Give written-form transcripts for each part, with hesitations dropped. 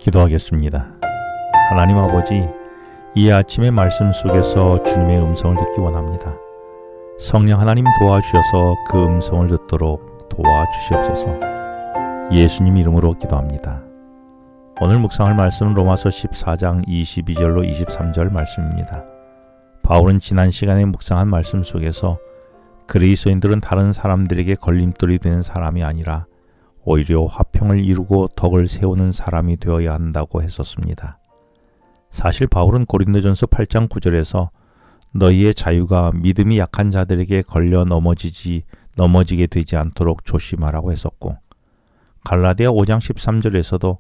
기도하겠습니다. 하나님 아버지, 이 아침의 말씀 속에서 주님의 음성을 듣기 원합니다. 성령 하나님 도와주셔서 그 음성을 듣도록 도와주시옵소서. 예수님 이름으로 기도합니다. 오늘 묵상할 말씀은 로마서 14장 22절로 23절 말씀입니다. 바울은 지난 시간에 묵상한 말씀 속에서 그리스도인들은 다른 사람들에게 걸림돌이 되는 사람이 아니라 오히려 화평을 이루고 덕을 세우는 사람이 되어야 한다고 했었습니다. 사실 바울은 고린도전서 8장 9절에서 너희의 자유가 믿음이 약한 자들에게 걸려 넘어지게 되지 않도록 조심하라고 했었고, 갈라디아 5장 13절에서도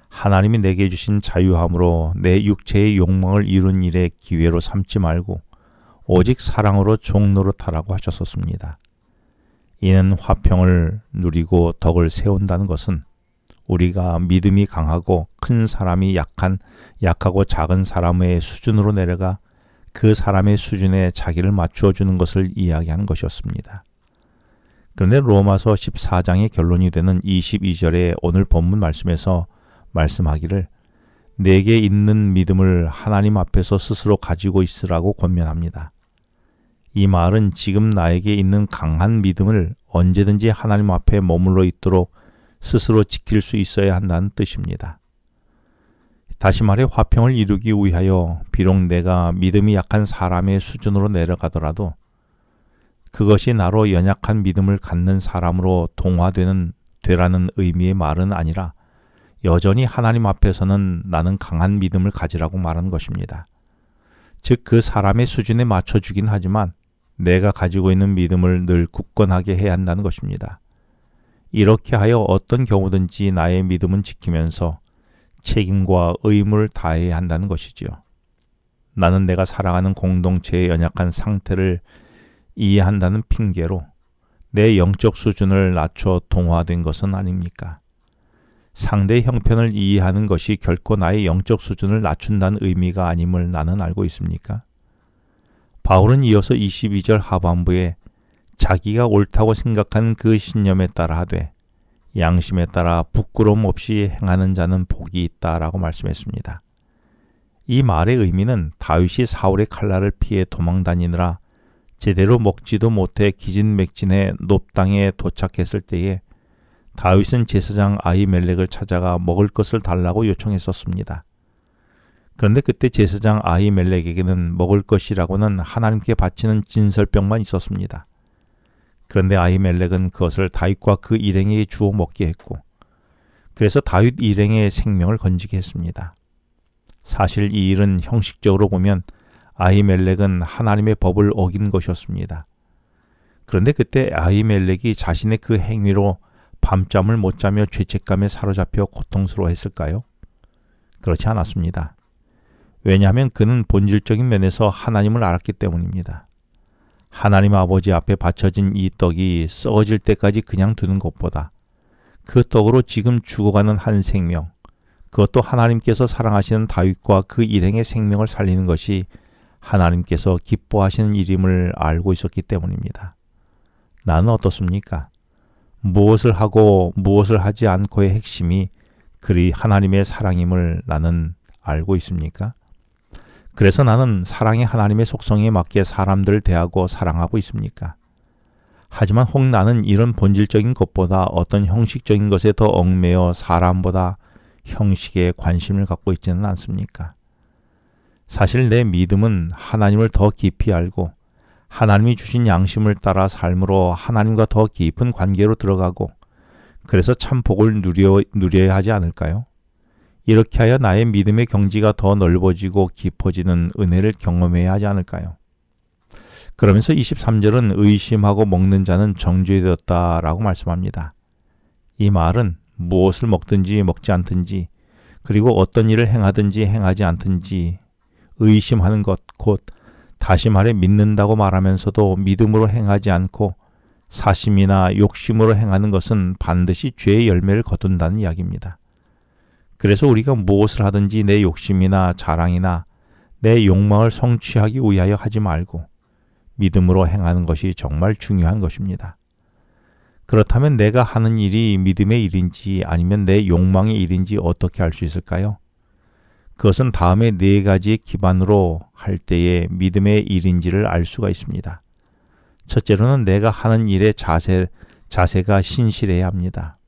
하나님이 내게 주신 자유함으로 내 육체의 욕망을 이룬 일에 기회로 삼지 말고 오직 사랑으로 종노릇하라고 하셨었습니다. 이는 화평을 누리고 덕을 세운다는 것은 우리가 믿음이 강하고 큰 사람이 약하고 작은 사람의 수준으로 내려가 그 사람의 수준에 자기를 맞추어 주는 것을 이야기하는 것이었습니다. 그런데 로마서 14장의 결론이 되는 22절의 오늘 본문 말씀에서 말씀하기를 내게 있는 믿음을 하나님 앞에서 스스로 가지고 있으라고 권면합니다. 이 말은 지금 나에게 있는 강한 믿음을 언제든지 하나님 앞에 머물러 있도록 스스로 지킬 수 있어야 한다는 뜻입니다. 다시 말해 화평을 이루기 위하여 비록 내가 믿음이 약한 사람의 수준으로 내려가더라도 그것이 나로 연약한 믿음을 갖는 사람으로 되라는 의미의 말은 아니라 여전히 하나님 앞에서는 나는 강한 믿음을 가지라고 말하는 것입니다. 즉 그 사람의 수준에 맞춰주긴 하지만 내가 가지고 있는 믿음을 늘 굳건하게 해야 한다는 것입니다. 이렇게 하여 어떤 경우든지 나의 믿음은 지키면서 책임과 의무를 다해야 한다는 것이지요. 나는 내가 살아가는 공동체의 연약한 상태를 이해한다는 핑계로 내 영적 수준을 낮춰 동화된 것은 아닙니까? 상대의 형편을 이해하는 것이 결코 나의 영적 수준을 낮춘다는 의미가 아님을 나는 알고 있습니까? 바울은 이어서 22절 하반부에 자기가 옳다고 생각하는 그 신념에 따라 하되 양심에 따라 부끄러움 없이 행하는 자는 복이 있다라고 말씀했습니다. 이 말의 의미는 다윗이 사울의 칼날을 피해 도망다니느라 제대로 먹지도 못해 기진맥진해 놋땅에 도착했을 때에 다윗은 제사장 아히멜렉을 찾아가 먹을 것을 달라고 요청했었습니다. 그런데 그때 제사장 아히멜렉에게는 먹을 것이라고는 하나님께 바치는 진설병만 있었습니다. 그런데 아히멜렉은 그것을 다윗과 그 일행에게 주어 먹게 했고, 그래서 다윗 일행의 생명을 건지게 했습니다. 사실 이 일은 형식적으로 보면 아히멜렉은 하나님의 법을 어긴 것이었습니다. 그런데 그때 아히멜렉이 자신의 그 행위로 밤잠을 못 자며 죄책감에 사로잡혀 고통스러워했을까요? 그렇지 않았습니다. 왜냐하면 그는 본질적인 면에서 하나님을 알았기 때문입니다. 하나님 아버지 앞에 바쳐진 이 떡이 썩어질 때까지 그냥 두는 것보다 그 떡으로 지금 죽어가는 한 생명, 그것도 하나님께서 사랑하시는 다윗과 그 일행의 생명을 살리는 것이 하나님께서 기뻐하시는 일임을 알고 있었기 때문입니다. 나는 어떻습니까? 무엇을 하고 무엇을 하지 않고의 핵심이 그리 하나님의 사랑임을 나는 알고 있습니까? 그래서 나는 사랑의 하나님의 속성에 맞게 사람들을 대하고 사랑하고 있습니까? 하지만 혹 나는 이런 본질적인 것보다 어떤 형식적인 것에 더 얽매여 사람보다 형식에 관심을 갖고 있지는 않습니까? 사실 내 믿음은 하나님을 더 깊이 알고 하나님이 주신 양심을 따라 삶으로 하나님과 더 깊은 관계로 들어가고 그래서 참 복을 누려야 하지 않을까요? 이렇게 하여 나의 믿음의 경지가 더 넓어지고 깊어지는 은혜를 경험해야 하지 않을까요? 그러면서 23절은 의심하고 먹는 자는 정죄되었다라고 말씀합니다. 이 말은 무엇을 먹든지 먹지 않든지 그리고 어떤 일을 행하든지 행하지 않든지 의심하는 것, 곧 다시 말해 믿는다고 말하면서도 믿음으로 행하지 않고 사심이나 욕심으로 행하는 것은 반드시 죄의 열매를 거둔다는 이야기입니다. 그래서 우리가 무엇을 하든지 내 욕심이나 자랑이나 내 욕망을 성취하기 위하여 하지 말고 믿음으로 행하는 것이 정말 중요한 것입니다. 그렇다면 내가 하는 일이 믿음의 일인지 아니면 내 욕망의 일인지 어떻게 알 수 있을까요? 그것은 다음에 네 가지의 기반으로 할 때에 믿음의 일인지를 알 수가 있습니다. 첫째로는 내가 하는 일의 자세가 신실해야 합니다.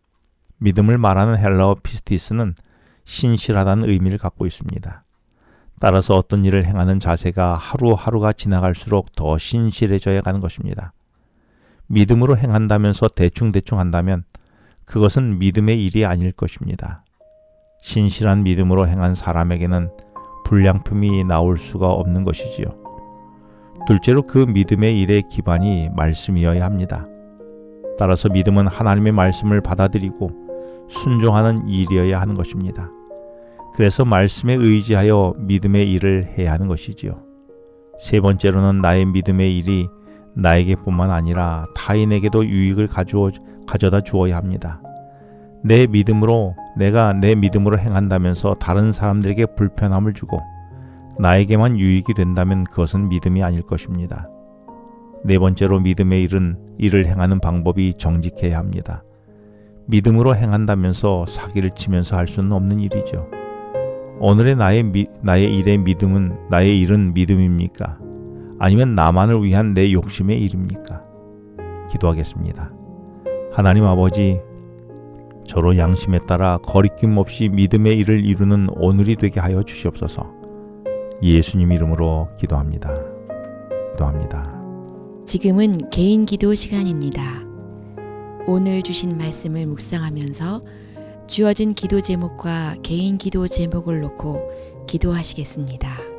믿음을 말하는 헬라어 피스티스는 신실하다는 의미를 갖고 있습니다. 따라서 어떤 일을 행하는 자세가 하루하루가 지나갈수록 더 신실해져야 하는 것입니다. 믿음으로 행한다면서 대충대충 한다면 그것은 믿음의 일이 아닐 것입니다. 신실한 믿음으로 행한 사람에게는 불량품이 나올 수가 없는 것이지요. 둘째로 그 믿음의 일의 기반이 말씀이어야 합니다. 따라서 믿음은 하나님의 말씀을 받아들이고 순종하는 일이어야 하는 것입니다. 그래서 말씀에 의지하여 믿음의 일을 해야 하는 것이지요. 세 번째로는 나의 믿음의 일이 나에게뿐만 아니라 타인에게도 유익을 가져다 주어야 합니다. 내가 내 믿음으로 행한다면서 다른 사람들에게 불편함을 주고 나에게만 유익이 된다면 그것은 믿음이 아닐 것입니다. 네 번째로 믿음의 일을 행하는 방법이 정직해야 합니다. 믿음으로 행한다면서 사기를 치면서 할 수는 없는 일이죠. 오늘의 나의 일은 믿음입니까? 아니면 나만을 위한 내 욕심의 일입니까? 기도하겠습니다. 하나님 아버지, 저로 양심에 따라 거리낌 없이 믿음의 일을 이루는 오늘이 되게 하여 주시옵소서. 예수님 이름으로 기도합니다. 지금은 개인 기도 시간입니다. 오늘 주신 말씀을 묵상하면서 주어진 기도 제목과 개인 기도 제목을 놓고 기도하시겠습니다.